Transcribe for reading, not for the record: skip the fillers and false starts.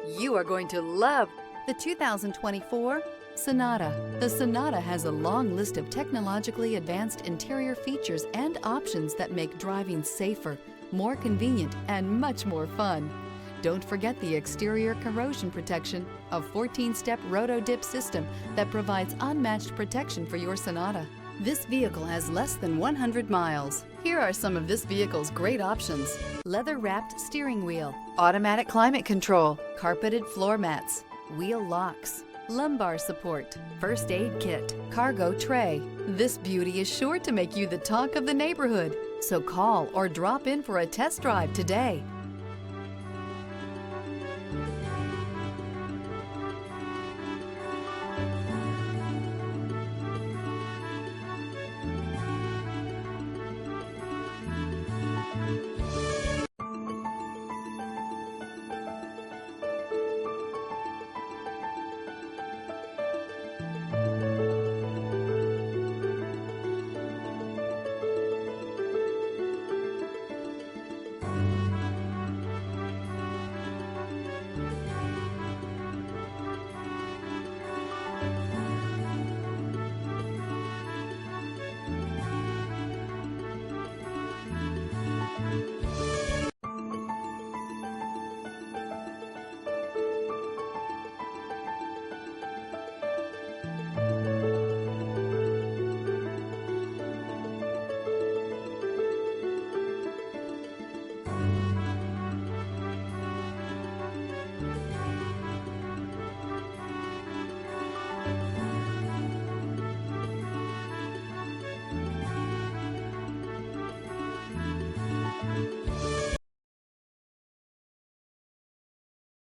You are going to love the 2024 Sonata. The Sonata has a long list of technologically advanced interior features and options that make driving safer, more convenient, and much more fun. Don't forget the exterior corrosion protection, a 14-step roto-dip system that provides unmatched protection for your Sonata. This vehicle has less than 100 miles. Here are some of this vehicle's great options: leather-wrapped steering wheel, automatic climate control, carpeted floor mats, wheel locks, lumbar support, first aid kit, cargo tray. This beauty is sure to make you the talk of the neighborhood. So call or drop in for a test drive today.